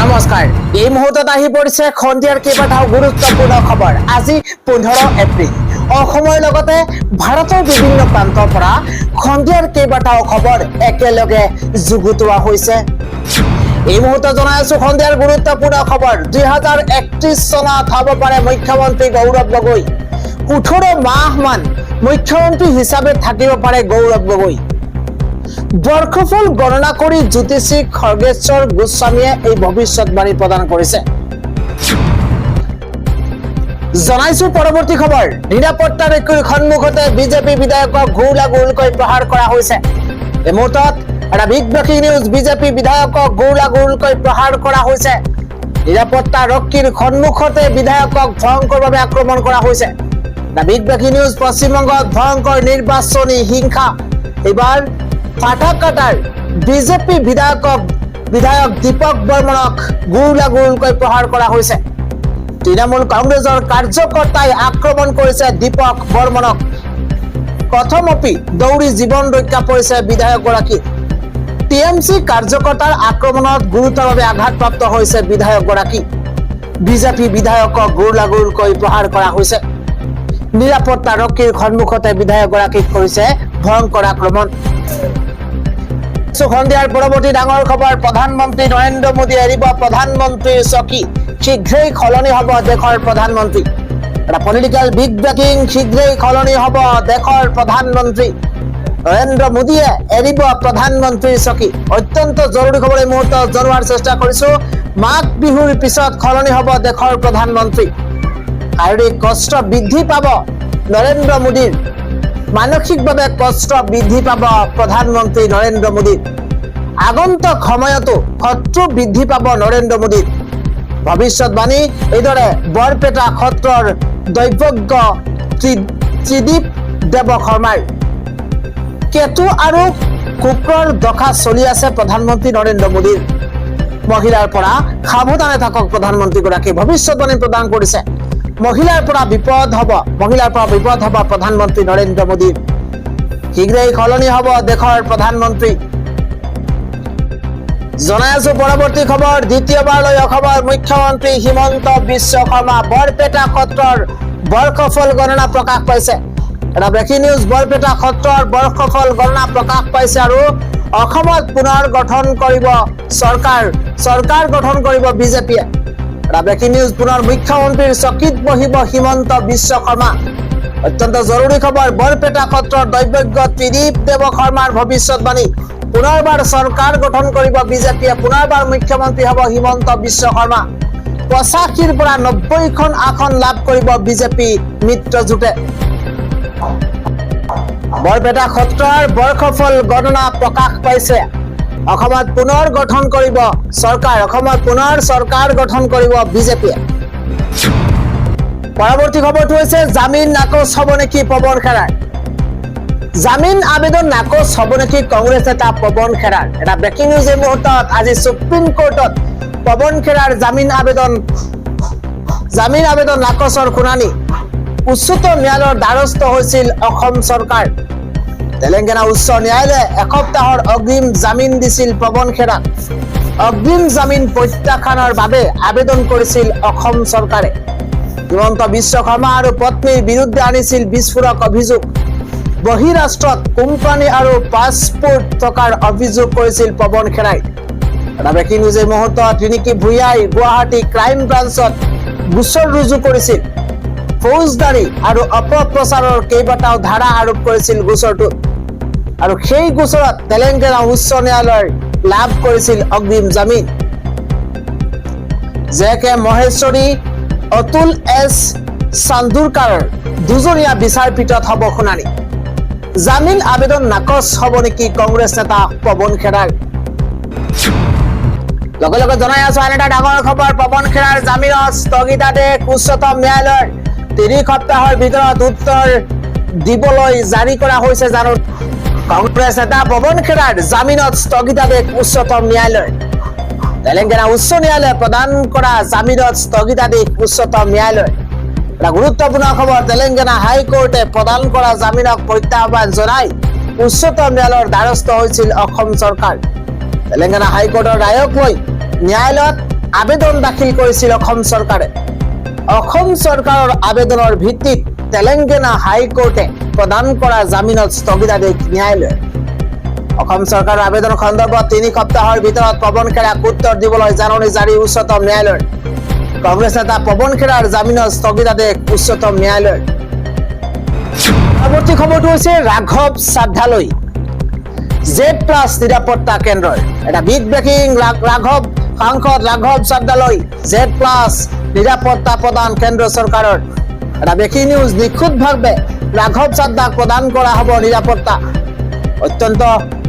নমস্কাৰ এই মুহূৰ্তত আহি পৰিছে খন্দিয়াৰ কেইবাটাও গুৰুত্বপূৰ্ণ খবৰ আজি 15 এপ্ৰিল অসমৰ লগতে ভাৰতৰ বিভিন্ন প্ৰান্তৰ পৰা খন্দিয়াৰ কেইবাটাও খবৰ একেলগে যুগুতোৱা হৈছে এই মুহূৰ্তত জনাই আছো খন্দিয়াৰ গুৰুত্বপূৰ্ণ খবৰ 2031 চনত হ'ব পাৰে মুখ্যমন্ত্ৰী গৌৰৱ গগৈ 18 মাহমান মুখ্যমন্ত্ৰী হিচাপে থাকিব পাৰে গৌৰৱ গগৈ বৰ্ষফল গণনা কৰি জ্যোতিষী খৰ্গেশ্বৰ গোস্বামীয়ে এই ভৱিষ্যতবাণী প্ৰদান কৰিছে জনাইছো পৰৱৰ্তী খবৰ নিৰাপত্তাৰ সন্মুখতে বিজেপি বিধায়কক গৌলাগোলকৈ প্ৰহাৰ কৰা হৈছে এই মুহূৰ্তত এটা বিগ ব্ৰেকিং নিউজ বিজেপি বিধায়কক গৌলাগোলকৈ প্ৰহাৰ কৰা হৈছে নিৰাপত্তা ৰক্ষীৰ সন্মুখতে বিধায়কক ভয়ংকৰভাৱে আক্ৰমণ কৰা হৈছে এটা বিগ ব্ৰেকিং নিউজ পশ্চিমবংগত ভয়ংকৰ নিৰ্বাচনী হিংসা এবাৰ ফাটাকাটাৰ বিজেপি বিধায়ক দীপক বৰ্মনক গৌলাগোলকৈ প্ৰহাৰ কৰা হৈছে তৃণমূল কংগ্ৰেছৰ কাৰ্যকৰ্তাই আক্ৰমণ কৰিছে দীপক বৰ্মনক প্ৰথমপি দৌৰি জীৱন ৰক্ষা পৰিছে বিধায়কগৰাকী টিএমচি কাৰ্যকৰ্তাৰ আক্ৰমণত গুৰুতৰভাৱে আঘাতপ্ৰাপ্ত হৈছে বিধায়কগৰাকী বিজেপি বিধায়কক গৌলাগোলকৈ প্ৰহাৰ কৰা হৈছে নিৰাপত্তা ৰক্ষীৰ সন্মুখতে বিধায়কগৰাকীক কৰিছে ভয়ংকৰ আক্ৰমণ সন্ধিয়াৰ পৰৱৰ্তী ডাঙৰ খবৰ প্ৰধানমন্ত্ৰী নৰেন্দ্ৰ মোদী এৰিব প্ৰধানমন্ত্ৰীৰ চকী শীঘ্ৰেই সলনি হ'ব দেশৰ প্ৰধানমন্ত্ৰী এটা পলিটিকেল বিগ ব্ৰেকিং শীঘ্ৰেই সলনি হ'ব দেশৰ প্ৰধানমন্ত্ৰী নৰেন্দ্ৰ মোদীয়ে এৰিব প্ৰধানমন্ত্ৰীৰ চকী অত্যন্ত জৰুৰী খবৰ এই মুহূৰ্তত জনোৱাৰ চেষ্টা কৰিছো মাঘ বিহুৰ পিছত সলনি হ'ব দেশৰ প্ৰধানমন্ত্ৰী শাৰীৰিক কষ্ট বৃদ্ধি পাব নৰেন্দ্ৰ মোদীৰ মানসিকভাৱে কষ্ট বৃদ্ধি পাব প্ৰধানমন্ত্ৰী নৰেন্দ্ৰ মোদী আগন্তুক সময়তো শত্ৰু বৃদ্ধি পাব নৰেন্দ্ৰ মোদী ভৱিষ্যতবাণী এইদৰে বৰপেটা ক্ষেত্ৰৰ দৈৱজ্ঞ ত্ৰিদীপ দেৱ শৰ্মাৰ কেতু আৰু শুক্ৰৰ দশা চলি আছে প্ৰধানমন্ত্ৰী নৰেন্দ্ৰ মোদীৰ মহিলাৰ পৰা সাৱধানে থাকক প্ৰধানমন্ত্ৰীগৰাকী ভৱিষ্যতবাণী প্ৰদান কৰিছে মহিলাৰ পৰা বিপদ হ'ব প্ৰধানমন্ত্ৰী নৰেন্দ্ৰ মোদী শীঘ্ৰেই সলনি হ'ব দেশৰ প্ৰধানমন্ত্ৰী জনাই আছো পৰৱৰ্তী খবৰ দ্বিতীয়বাৰলৈ অসমৰ মুখ্যমন্ত্ৰী হিমন্ত বিশ্ব শৰ্মা বৰপেটা ক্ষেত্ৰৰ বৰ্ষফল গণনা প্ৰকাশ পাইছে এটা ব্ৰেকিং নিউজ বৰপেটা ক্ষেত্ৰৰ বৰ্ষফল গণনা প্ৰকাশ পাইছে আৰু অসমত পুনৰ গঠন কৰিব চৰকাৰ গঠন কৰিব বিজেপিয়ে ব্ৰেকিং নিউজ পুনৰ মুখ্যমন্ত্ৰীৰ চকীত বহিব হিমন্ত বিশ্ব শৰ্মা অত্যন্ত জৰুৰী খবৰ বৰপেটা ক্ষেত্ৰৰ দৈৱজ্ঞ ত্ৰিদীপ দেৱ শৰ্মাৰ ভৱিষ্যতবাণী পুনৰবাৰ চৰকাৰ গঠন কৰিব বিজেপিয়ে পুনৰবাৰ মুখ্যমন্ত্ৰী হ'ব হিমন্ত বিশ্ব শৰ্মা 85ৰ পৰা 90খন আসন লাভ কৰিব বিজেপি মিত্ৰজোঁটে বৰপেটা ক্ষেত্ৰৰ বৰ্ষফল গণনা প্ৰকাশ পাইছে অসমত পুনৰ গঠন কৰিব চৰকাৰ গঠন কৰিব বিজেপিয়ে পৰৱৰ্তী খবৰটো হৈছে জামিন নাকচ হ'ব নেকি পৱন খেৰাৰ জামিন আবেদন নাকচ হ'ব নেকি কংগ্ৰেছ নেতা পৱন খেৰাৰ এটা ব্ৰেকিং নিউজ এই মুহূৰ্তত আজি সুপ্ৰিম কোৰ্টত পৱন খেৰাৰ জামিন আবেদন নাকচৰ শুনানি উচ্চতম ন্যায়ালয়ৰ দ্বাৰস্থ হৈছিল অসম চৰকাৰ তেলেংগানা উচ্চ ন্যায়ালয়ে এসপ্তাহৰ অগ্ৰিম জামিন দিছিল পৱন খেৰাক অগ্ৰিম জামিন প্ৰত্যাখ্যানৰ বাবে আবেদন কৰিছিল অসম চৰকাৰে হিমন্ত বিশ্ব শৰ্মা আৰু পত্নীৰ বিৰুদ্ধে আনিছিল বিস্ফোৰক অভিযোগ বহিৰাষ্ট্ৰত কোম্পানী আৰু পাছপোৰ্ট থকাৰ অভিযোগ কৰিছিল পৱন খেৰাই এটা ব্ৰেকিং নিউজ এই মুহূৰ্তত ৰিণিকী ভূঞাই গুৱাহাটী ক্ৰাইম ব্ৰাঞ্চত গোচৰ ৰুজু কৰিছিল ফৌজদাৰী আৰু অপপ্ৰচাৰৰ কেইবাটাও ধাৰা আৰোপ কৰিছিল গোচৰটোত আৰু সেই গোচৰত তেলেংগানা উচ্চ ন্যায়ালয়ৰ লাভ কৰিছিল অগ্ৰিম জামিন J K Maheshwari Atul S চান্দুৰকাৰৰ দুজনীয়া বিচাৰপীঠত হ'ব শুনানি জামিন আবেদন নাকচ হ'ব নেকি কংগ্ৰেছ নেতা পৱন খেৰাৰ লগে লগে জনাই আছো আন এটা ডাঙৰ খবৰ পৱন খেৰাৰ জামিনত স্থগিতাদেশ উচ্চতম ন্যায়ালয়ৰ 3 সপ্তাহৰ ভিতৰত উত্তৰ দিবলৈ জাৰি কৰা হৈছে জানো কংগ্ৰেছ নেতা পৱন খেৰাৰ জামিনত স্থগিতাদেশ উচ্চতম ন্যায়ালয় তেলেংগানা উচ্চ ন্যায়ালয়ে প্ৰদান কৰা জামিনত স্থগিতাদেশ উচ্চতম ন্যায়ালয় এটা গুৰুত্বপূৰ্ণ খবৰ তেলেংগানা হাইকোৰ্টে প্ৰদান কৰা জামিনক প্ৰত্যাহ্বান জনাই উচ্চতম ন্যায়ালয়ৰ দ্বাৰস্থ হৈছিল অসম চৰকাৰ তেলেংগানা হাইকোৰ্টৰ ৰায়ক লৈ ন্যায়ালয়ত আবেদন দাখিল কৰিছিল অসম চৰকাৰে। অসম চৰকাৰৰ আবেদনৰ ভিত্তিত তেলেংগানা হাইকোৰ্টে প্ৰদান কৰা জামিনত স্থগিতাদেশ ন্যায়ালয়ে। অসম চৰকাৰৰ আবেদন সন্দৰ্ভত 3 সপ্তাহৰ ভিতৰত পৱন খেৰাক উত্তৰ দিবলৈ জাননী জাৰি উচ্চতম ন্যায়ালয়ৰ। কংগ্ৰেছ নেতা পৱন খেৰাৰ জামিনত স্থগিতাদেশ উচ্চতম ন্যায়ালয়ৰ। পৰৱৰ্তী খবৰটো হৈছে ৰাঘৱ চাদ্ধালৈ Z+ নিৰাপত্তা কেন্দ্ৰৰ। এটা বিগ ব্ৰেকিং, সাংসদ ৰাঘৱ চাদ্ধালৈ Z+ নিৰাপত্তা প্ৰদান কেন্দ্ৰ চৰকাৰৰ। এটা ব্ৰেকিং নিউজ, নিখুঁতভাৱে ৰাঘৱ চাদ্ধাক প্ৰদান কৰা হ'ব নিৰাপত্তা। অত্যন্ত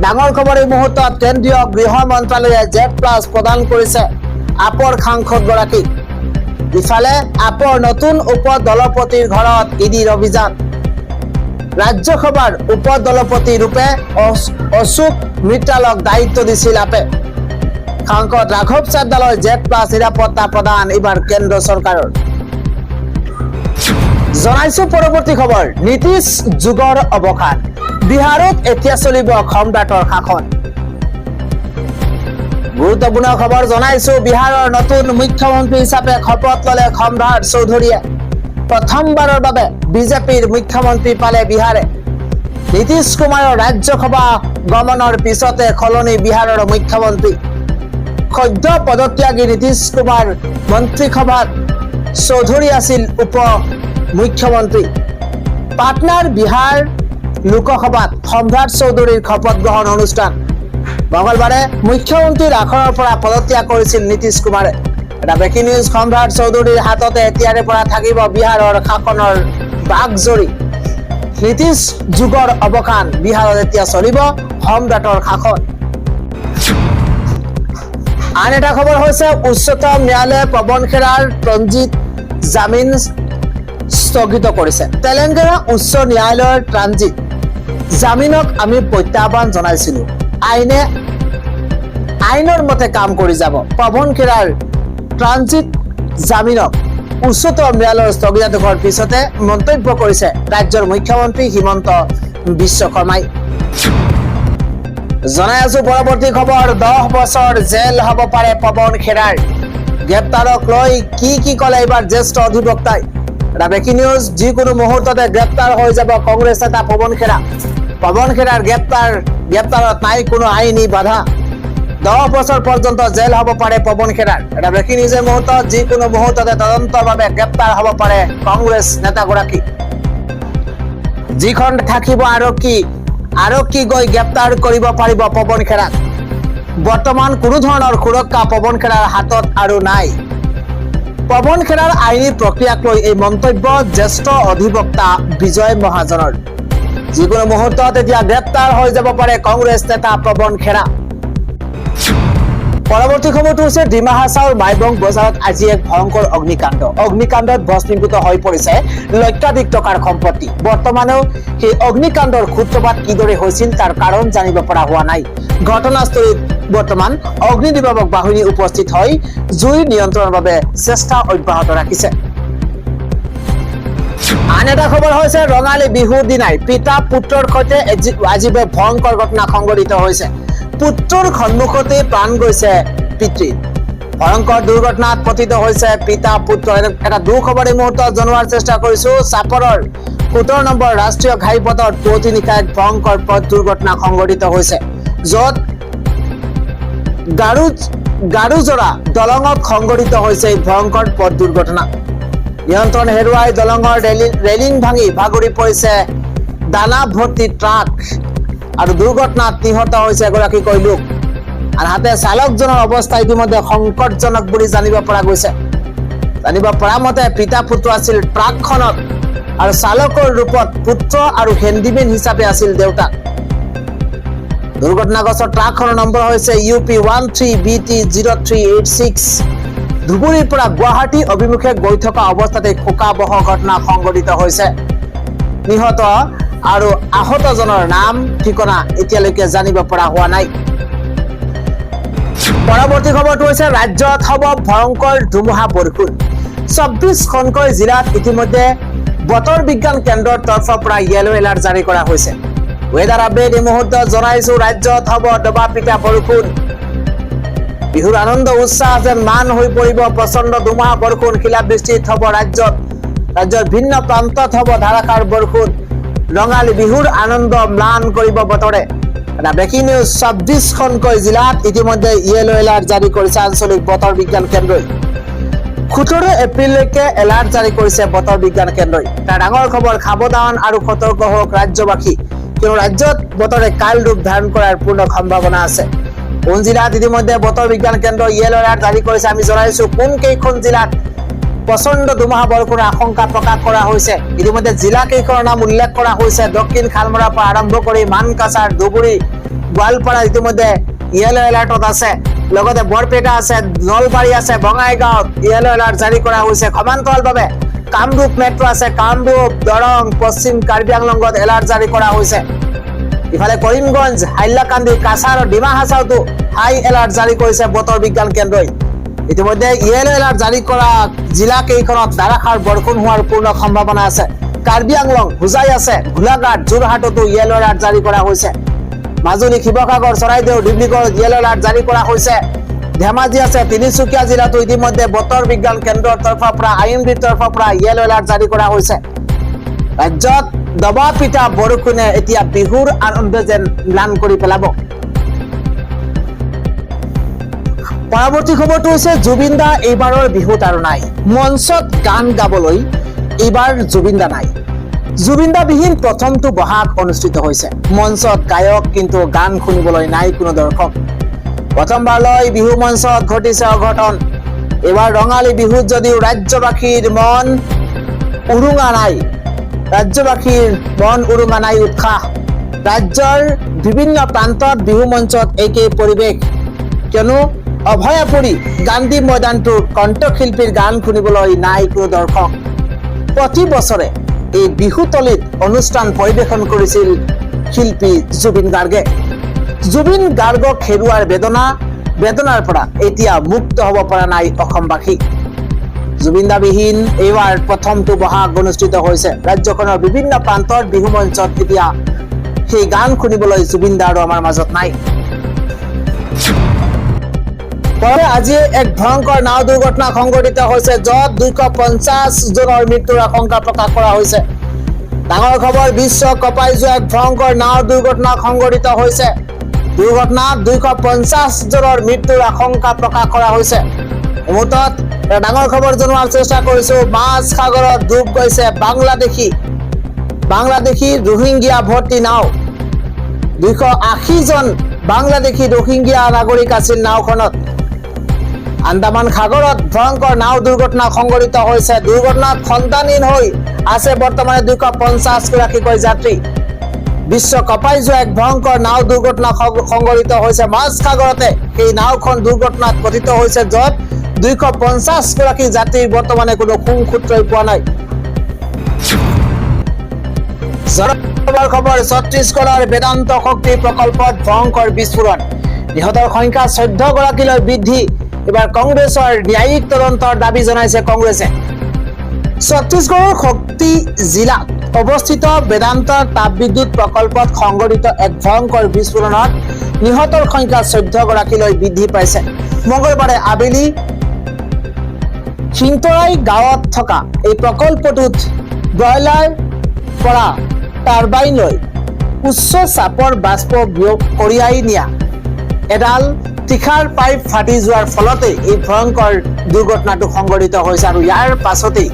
ডাঙৰ খবৰ এই মুহূৰ্তত। কেন্দ্ৰীয় গৃহ মন্ত্ৰালয়ে Z+ প্ৰদান কৰিছে আপৰ সাংসদগৰাকীক। ইফালে আপৰ নতুন উপদলপতিৰ ঘৰত ইডিৰ অভিযান। ৰাজ্যসভাৰ উপদলপতি ৰূপে অশোক মিত্ৰালক দায়িত্ব দিছিল আপে। সাংসদ ৰাঘৱ চাদ্ধালৈ Z+ নিৰাপত্তা প্ৰদান এইবাৰ কেন্দ্ৰ চৰকাৰৰ। জনাইছো পৰৱৰ্তী খবৰ, নীতিশ যুগৰ অৱসান। বিহাৰত এতিয়া চলিব সম্ৰাটৰ শাসন। গুৰুত্বপূৰ্ণ খবৰ জনাইছো, বিহাৰৰ নতুন মুখ্যমন্ত্ৰী হিচাপে শপত ললে সম্ৰাট চৌধুৰীয়ে। প্ৰথমবাৰৰ বাবে বিজেপিৰ মুখ্যমন্ত্ৰী পালে বিহাৰে। নীতিশ কুমাৰৰ ৰাজ্যসভা গমনৰ পিছতে সলনি বিহাৰৰ মুখ্যমন্ত্ৰী। সদ্য পদত্যাগী নীতিশ কুমাৰ মন্ত্ৰীসভাত চৌধুৰী আছিল উপ মুখ্যমন্ত্ৰী। পাটনাৰ বিহাৰ লোকসভাত সম্ৰাট চৌধুৰীৰ শপত গ্ৰহণ অনুষ্ঠান। মঙলবাৰে মুখ্যমন্ত্ৰীৰ আসনৰ পৰা পদত্যাগ কৰিছিল নীতিশ কুমাৰে। এটা ব্ৰেকিং নিউজ, সম্ৰাট চৌধুৰীৰ হাততে এতিয়াৰে পৰা থাকিব বিহাৰৰ শাসনৰ বাঘজৰী। নীতিশ যুগৰ অৱসান, বিহাৰত এতিয়া চলিব সম্ৰাটৰ শাসন। আন এটা খবৰ হৈছে, উচ্চতম ন্যায়ালয়ে পৱন খেৰাৰ ট্ৰানজিট জামিন স্থগিত কৰিছে। তেলেংগানা উচ্চ ন্যায়ালয়ৰ ট্ৰানজিট জামিনক আমি প্ৰত্যাহ্বান জনাইছিলো। আইনৰ মতে কাম কৰি যাব। পৱন খেৰাৰ ট্ৰানজিট জামিনক উচ্চতম ন্যায়ালয়ৰ স্থগিতাদেশৰ পিছতে মন্তব্য কৰিছে ৰাজ্যৰ মুখ্যমন্ত্ৰী হিমন্ত বিশ্ব শৰ্মাই। জনাই আছো পৰৱৰ্তী খবৰ, 10 বছৰ জেল হ'ব পাৰে পৱন খেৰাৰ। গ্ৰেপ্তাৰক লৈ কি ক'লে এইবাৰ জ্যেষ্ঠ অধিবক্তাই। এটা ব্ৰেকিং নিউজ, যিকোনো মুহূৰ্ততে গ্ৰেপ্তাৰ হৈ যাব কংগ্ৰেছ নেতা পৱন খেৰা। পৱন খেৰাৰ গ্ৰেপ্তাৰত নাই কোনো আইনী বাধা। 10 বছৰ পৰ্যন্ত জেল হ'ব পাৰে পৱন খেৰাৰ। এটা ব্ৰেকিং নিউজৰ মুহূৰ্তত, যিকোনো মুহূৰ্ততে তদন্তৰ বাবে গ্ৰেপ্তাৰ হ'ব পাৰে কংগ্ৰেছ নেতাগৰাকী। যিখন থাকিব আৰক্ষী গৈ গ্ৰেপ্তাৰ কৰিব পাৰিব পৱন খেৰাক। বৰ্তমান কোনো ধৰণৰ সুৰক্ষা পৱন খেৰাৰ হাতত আৰু নাই। পৱন খেৰাৰ আইনী প্ৰক্ৰিয়াক লৈ এই মন্তব্য জ্যেষ্ঠ অধিবক্তা বিজয় মহাজনৰ। যিকোনো মুহূৰ্তত এতিয়া গ্ৰেপ্তাৰ হৈ যাব পাৰে কংগ্ৰেছ নেতা পৱন খেৰা। পৰৱৰ্তী খবৰটো হৈছে, ডিমা হাছাওৰ মাইবং বজাৰত আজি এক ভয়ংকৰ অগ্নিকাণ্ডত ভস্মীভূত হৈ পৰিছে লক্ষাধিক টকাৰ সম্পত্তি। বৰ্তমানেও সেই অগ্নিকাণ্ডৰ সূত্ৰপাত কিদৰে হৈছিল তাৰ কাৰণ জানিব পৰা হোৱা নাই। ঘটনাস্থলীত বৰ্তমান অগ্নি নিৰ্বাপক বাহিনী উপস্থিত হৈ জুই নিয়ন্ত্ৰণৰ বাবে চেষ্টা অব্যাহত ৰাখিছে। আন এটা খবৰ হৈছে, ৰঙালী বিহুৰ দিনাই পিতা পুত্ৰৰ সৈতে আজি ভয়ংকৰ ঘটনা সংঘটিত হৈছে। পুত্ৰৰ সন্মুখতে প্ৰাণ গৈছে পিতৃৰ। ভয়ংকৰ দুৰ্ঘটনাত পতিত হৈছে পিতা পুত্ৰ। এটা দুখবৰ এই মুহূৰ্তত জনোৱাৰ চেষ্টা কৰিছো। চাপৰৰ 17 নম্বৰ ৰাষ্ট্ৰীয় ঘাইপথত পুৱতি নিশা এক ভয়ংকৰ পথ দুৰ্ঘটনা সংঘটিত হৈছে, য'ত গাৰুজৰা দলঙত সংঘটিত হৈছে এই ভয়ংকৰ পথ দুৰ্ঘটনা। নিয়ন্ত্ৰণ হেৰুৱাই দলঙৰ ৰেলিং ভাঙি ভাগৰি পৰিছে দানা ভৰ্তি ট্ৰাক আৰু দুৰ্ঘটনাত নিহত হৈছে এগৰাকীকৈ লোক। আনহাতে চালকজনৰ অৱস্থা ইতিমধ্যে সংকটজনক বুলি জানিব পৰা গৈছে। জানিব পৰা মতে পিতা পুত্ৰ আছিল ট্ৰাকখনত আৰু চালকৰ ৰূপত পুত্ৰ আৰু হেণ্ডিমেন হিচাপে আছিল দেউতাক। দুৰ্ঘটনাগ্ৰস্ত ট্ৰাকখনৰ নম্বৰ হৈছে UP 13BT0386। ধুবুৰীৰ পৰা গুৱাহাটী অভিমুখে গৈ থকা অৱস্থাতে শোকাবহ ঘটনা সংঘটিত হৈছে। নিহত আৰু আহতজনৰ নাম ঠিকনা এতিয়ালৈকে জানিব পৰা হোৱা নাই। পৰৱৰ্তী খবৰটো হৈছে, ৰাজ্যত হ'ব ভয়ংকৰ ধুমুহা বৰষুণ। 24খনকৈ জিলাত ইতিমধ্যে বতৰ বিজ্ঞান কেন্দ্ৰৰ তৰফৰ পৰা য়েলো এলাৰ্ট জাৰি কৰা হৈছে। ৱেডাৰ আপডেট এই মুহূৰ্তত জনাইছো, ৰাজ্যত হ'ব দবা পিটা বৰষুণ। বিহুৰ আনন্দ উৎসাহ যেন মান হৈ পৰিব প্ৰচণ্ড ধুমুহা বৰষুণ শিলাবৃষ্টিত হ'ব ৰাজ্যৰ ভিন্ন প্ৰান্তত হ'ব ধাৰাসাৰ বৰষুণ ৰঙালী বিহুৰ আনন্দ ম্লান কৰিব বতৰে এটা ব্ৰেকিং নিউজ 26খনকৈ জিলাত ইতিমধ্যে ইয়েলো এলাৰ্ট জাৰি কৰিছে আঞ্চলিক বতৰ বিজ্ঞান কেন্দ্ৰই 17 এপ্ৰিললৈকে এলাৰ্ট জাৰি কৰিছে বতৰ বিজ্ঞান কেন্দ্ৰই এটা ডাঙৰ খবৰ সাৱধান আৰু সতৰ্ক হওক ৰাজ্যবাসী কিয়নো ৰাজ্যত বতৰে কাল ৰূপ ধাৰণ কৰাৰ পূৰ্ণ সম্ভাৱনা আছে কোন জিলাত ইতিমধ্যে বতৰ বিজ্ঞান কেন্দ্ৰই ইয়েলো এলাৰ্ট জাৰি কৰিছে আমি জনাইছো কোন কেইখন জিলাত প্ৰচণ্ড ধুমুহা বৰষুণৰ আশংকা প্ৰকাশ কৰা হৈছে ইতিমধ্যে জিলা কেইখনৰ নাম উল্লেখ কৰা হৈছে দক্ষিণ খালমৰাৰ পৰা আৰম্ভ কৰি মানকাছাৰ ধুবুৰী গোৱালপাৰা ইতিমধ্যে ইয়েলো এলাৰ্টত আছে লগতে বৰপেটা আছে নলবাৰী আছে বঙাইগাঁৱত ইয়েলো এলাৰ্ট জাৰি কৰা হৈছে সমান্তৰালভাৱে কামৰূপ মেট্ৰ' আছে কামৰূপ দৰং পশ্চিম কাৰ্বি আংলঙত এলাৰ্ট জাৰি কৰা হৈছে ইফালে কৰিমগঞ্জ হাইলাকান্দি কাছাৰ আৰু ডিমা হাছাওতো হাই এলাৰ্ট জাৰি কৰিছে বতৰ বিজ্ঞান কেন্দ্ৰই ইতিমধ্যে ইয়েলো এলাৰ্ট জাৰি কৰা জিলা কেইখনত ধাৰাসাৰ বৰষুণ হোৱাৰ পূৰ্ণ সম্ভাৱনা আছে কাৰ্বি আংলং হোজাই আছে গোলাঘাট যোৰহাটতো ইয়েলো এলাৰ্ট জাৰি কৰা হৈছে মাজুলী শিৱসাগৰ চৰাইদেউ ডিব্ৰুগড়ত ইয়েলো এলাৰ্ট জাৰি কৰা হৈছে ধেমাজি আছে তিনিচুকীয়া জিলাতো ইতিমধ্যে বতৰ বিজ্ঞান কেন্দ্ৰৰ তৰফৰ পৰা IMDৰ তৰফৰ পৰা ইয়েলো এলাৰ্ট জাৰি কৰা হৈছে ৰাজ্যত দবা পিটা বৰষুণে এতিয়া বিহুৰ আনন্দ যেন ম্লান কৰি পেলাব পৰৱৰ্তী খবৰটো হৈছে জুবিন দা এইবাৰৰ বিহুত আৰু নাই মঞ্চত গান গাবলৈ এইবাৰ জুবিন দা নাই জুবিন দা বিহীন প্ৰথমটো বহাগ অনুষ্ঠিত হৈছে মঞ্চত গায়ক কিন্তু গান শুনিবলৈ নাই কোনো দৰ্শক প্ৰথমবাৰলৈ বিহু মঞ্চত ঘটিছে অঘটন এইবাৰ ৰঙালী বিহুত যদিও ৰাজ্যবাসীৰ মন উৰুঙা নাই উৎসাহ ৰাজ্যৰ বিভিন্ন প্ৰান্তত বিহু মঞ্চত একেই পৰিৱেশ কিয়নো অভয়াপুৰী গান্ধী ময়দানটোৰ কণ্ঠশিল্পীৰ গান শুনিবলৈ নাই কোনো দৰ্শক প্ৰতি বছৰে এই বিহুতলীত অনুষ্ঠান পৰিৱেশন কৰিছিল শিল্পী জুবিন গাৰ্গক হেৰুৱাৰ বেদনাৰ পৰা এতিয়া মুক্ত হ'ব পৰা নাই অসমবাসী জুবিন দা বিহীন এইবাৰ প্ৰথমটো বহাগ অনুষ্ঠিত হৈছে ৰাজ্যখনৰ বিভিন্ন প্ৰান্তৰ বিহু মঞ্চত এতিয়া সেই গান শুনিবলৈ জুবিন দা আৰু আমাৰ মাজত নাই আজি এক ভয়ংকৰ নাও দুৰ্ঘটনা সংঘটিত হৈছে য'ত 250 জনৰ মৃত্যুৰ আশংকা প্ৰকাশ কৰা হৈছে ডাঙৰ খবৰ বিশ্ব কঁপাই যোৱা এক ভয়ংকৰ নাও দুৰ্ঘটনা সংঘটিত হৈছে দুৰ্ঘটনাত 250 জনৰ মৃত্যুৰ আশংকা প্ৰকাশ কৰা হৈছে মুহূৰ্তত ডাঙৰ খবৰ জনোৱাৰ চেষ্টা কৰিছো মাছ সাগৰত ডুব গৈছে বাংলাদেশী ৰোহিংগিয়া ভৰ্তি নাও 280 জন বাংলাদেশী ৰোহিংগিয়া নাগৰিক আছিল নাওখনত আন্দামান সাগৰত ভয়ংকৰ নাও দুৰ্ঘটনা সংঘটিত হৈছে দুৰ্ঘটনাত সন্তানহীন হৈ আছে বৰ্তমানে 250 গৰাকীকৈ যাত্ৰী বিশ্ব কঁপাই যোৱা এক ভয়ংকৰ নাও দুৰ্ঘটনা সংঘটিত হৈছে মাছ সাগৰতে সেই নাওখন দুৰ্ঘটনাত পতিত হৈছে য'ত 250 গৰাকী যাত্ৰীৰ বৰ্তমানে কোনো সূত্ৰই পোৱা নাই খবৰ ছত্তীশগড়ৰ বেদান্ত শক্তি প্ৰকল্পত ভয়ংকৰ বিস্ফোৰণ নিহতৰ সংখ্যা 14 গৰাকীলৈ বৃদ্ধি এবাৰ কংগ্ৰেছৰ ন্যায়িক তদন্তৰ দাবী জনাইছে কংগ্ৰেছে ছত্তীশগড়ৰ শক্তি জিলাত অৱস্থিত বেদান্ত তাপবিদ্যুৎ প্ৰকল্পত সংঘটিত এক ভয়ংকৰ বিস্ফোৰণত নিহতৰ সংখ্যা 14 গৰাকীলৈ বৃদ্ধি পাইছে মঙলবাৰে আবেলি সিংতৰাই গাঁৱত থকা এই প্ৰকল্পটোত ব্ৰইলাৰ পৰা টাৰবাইনলৈ উচ্চ চাপৰ বাষ্প কঢ়িয়াই নিয়া এডাল তীখাৰ পাইপ ফাটি যোৱাৰ ফলতে এই ভয়ংকৰ দুৰ্ঘটনাটো সংঘটিত হৈছে আৰু ইয়াৰ পাছতেই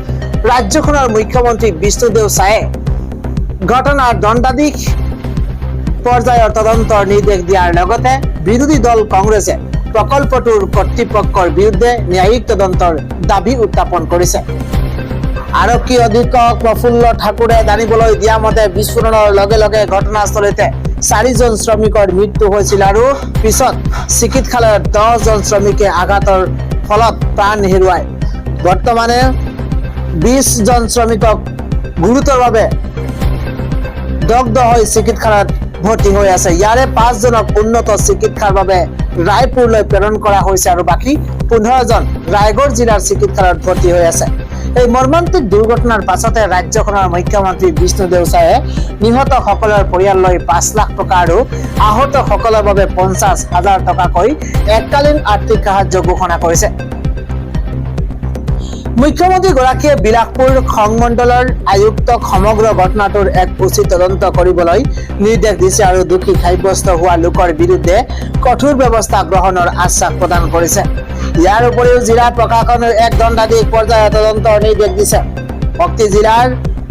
ৰাজ্যখনৰ মুখ্যমন্ত্ৰী বিষ্ণুদেৱ চায়ে ঘটনাৰ দণ্ডাধীশ পৰ্যায়ৰ তদন্তৰ নিৰ্দেশ দিয়াৰ লগতে বিৰোধী দল কংগ্ৰেছে প্ৰকল্পটোৰ কৰ্তৃপক্ষৰ বিৰুদ্ধে ন্যায়িক তদন্তৰ দাবী উত্থাপন কৰিছে আৰক্ষী অধীক্ষক প্ৰফুল্ল ঠাকুৰে জানিবলৈ দিয়া মতে বিস্ফোৰণৰ লগে লগে ঘটনাস্থলীতে 4 জন শ্ৰমিকৰ মৃত্যু হৈছিল আৰু পিছত চিকিৎসালয়ত 10 জন শ্ৰমিকে আঘাতৰ ফলত প্ৰাণ হেৰুৱায় বৰ্তমানে 20 জন শ্ৰমিকক গুৰুতৰভাৱে দগ্ধ হৈ চিকিৎসালয়ত ভৰ্তি হৈ আছে ইয়াৰে 5 জনক উন্নত চিকিৎসাৰ বাবে ৰায়পুৰলৈ প্ৰেৰণ কৰা হৈছে আৰু বাকি 15 জন ৰায়গড় জিলাৰ চিকিৎসালয়ত ভৰ্তি হৈ আছে। এই মৰ্মান্তিক দুৰ্ঘটনাৰ পাছতে ৰাজ্যখনৰ মুখ্যমন্ত্ৰী বিষ্ণুদেৱ চায়ে নিহতসকলৰ পৰিয়াললৈ 5 লাখ টকা আৰু আহতসকলৰ বাবে 50,000 টকাকৈ এককালীন আৰ্থিক সাহায্য ঘোষণা কৰিছে। মুখ্যমন্ত্ৰীগৰাকীয়ে বিলাসপুৰ সংমণ্ডলৰ আয়ুক্তক সমগ্ৰ ঘটনাটোৰ এক উচিত তদন্ত কৰিবলৈ নিৰ্দেশ দিছে আৰু দোষী সাব্যস্ত হোৱা লোকৰ বিৰুদ্ধে কঠোৰ ব্যৱস্থা গ্ৰহণৰ আশ্বাস প্ৰদান কৰিছে। ইয়াৰ উপৰিও জিলা প্ৰশাসনে এক দণ্ডাধীশ পৰ্যায়ৰ তদন্তৰ নিৰ্দেশ দিছে। শক্তি জিলাৰ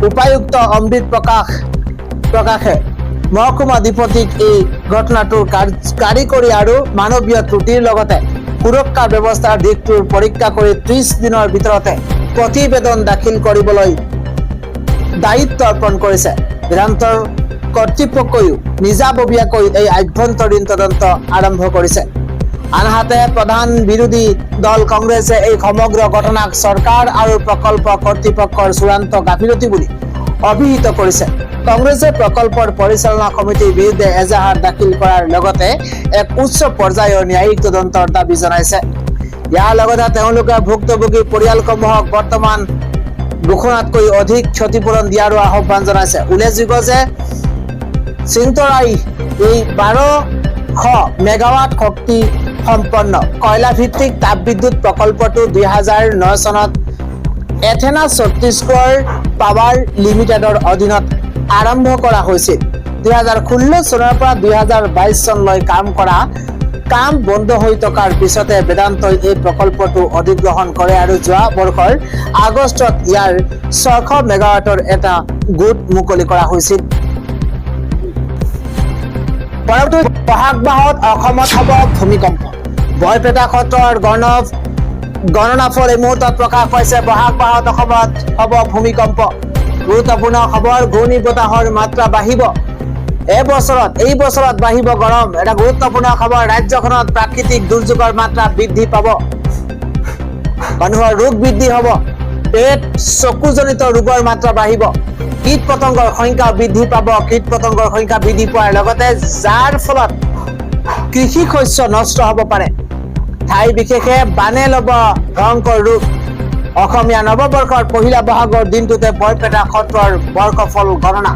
উপায়ুক্ত অমৃত প্ৰকাশে মহকুমা অধিপতিক এই ঘটনাটোৰ কাৰিকৰী আৰু মানৱীয় ত্ৰুটিৰ লগতে সুৰক্ষা ব্যৱস্থাৰ দিশটোৰ পৰীক্ষা কৰি 30 দিনৰ ভিতৰতে প্ৰতিবেদন দাখিল কৰিবলৈ দায়িত্ব অৰ্পণ কৰিছে। বেদান্তৰ কৰ্তৃপক্ষইও নিজাববীয়াকৈ এই আভ্যন্তৰীণ তদন্ত আৰম্ভ কৰিছে। আনহাতে প্ৰধান বিৰোধী দল কংগ্ৰেছে এই সমগ্ৰ ঘটনাক চৰকাৰ আৰু প্ৰকল্প কৰ্তৃপক্ষৰ চূড়ান্ত গাফিলতি বুলি অভিহিত কৰিছে। কংগ্ৰেছে প্ৰকল্পৰ পৰিচালনা সমিতিৰ বিৰুদ্ধে এজাহাৰ দাখিল কৰাৰ লগতে এক উচ্চ পৰ্যায়ৰ ন্যায়িক তদন্তৰ দাবী জনাইছে। ইয়াৰ লগতে তেওঁলোকে ভুক্তভোগী পৰিয়ালসমূহক বৰ্তমান ঘোষণাতকৈ অধিক ক্ষতিপূৰণ দিয়াৰো আহ্বান জনাইছে। উল্লেখযোগ্য যে চিন্তৰাই এই 1200 মেগাৱাট শক্তি সম্পন্ন কয়লা ভিত্তিক তাপবিদ্যুৎ প্ৰকল্পটো 2009 চনত এথেনা ছত্তীশগড় পাৱাৰ লিমিটেডৰ অধীনত আৰম্ভ কৰা হৈছিল। 2016 চনৰ পৰা 2022 চনলৈ কাম বন্ধ হৈ থকাৰ পিছতে বেদান্তই এই প্ৰকল্পটো অধিগ্ৰহণ কৰে আৰু যোৱা বৰ্ষৰ আগষ্টত ইয়াৰ 600 মেগাৱাটৰ এটা গোট মুকলি কৰা হৈছিল। বহাগ মাহত অসমত হ'ব ভূমিকম্প। বৰপেটা সত্ৰৰ গণনা ফল এই মুহূৰ্তত প্ৰকাশ পাইছে। বহাগ মাহত অসমত হ'ব ভূমিকম্প। গুৰুত্বপূৰ্ণ খবৰ, ঘূৰ্ণী বতাহৰ মাত্ৰা বাঢ়িব। এই বছৰত বাঢ়িব গৰম। এটা গুৰুত্বপূৰ্ণ খবৰ, ৰাজ্যখনত প্ৰাকৃতিক দুৰ্যোগৰ মাত্ৰা বৃদ্ধি পাব। মানুহৰ ৰোগ বৃদ্ধি হ'ব। পেট চকুজনিত ৰোগৰ মাত্ৰা বাঢ়িব। কীট পতংগৰ সংখ্যা বৃদ্ধি পাব। কীট পতংগৰ সংখ্যা বৃদ্ধি পোৱাৰ লগতে যাৰ ফলত কৃষি শস্য নষ্ট হ'ব পাৰে। ঠাই বিশেষে বানে ল'ব ভয়ংকৰ ৰূপ। অসমীয়া নৱবৰ্ষৰ পহিলা বহাগৰ দিনটোতে বৰপেটা সত্ৰৰ বৰ্ষফল গণনা।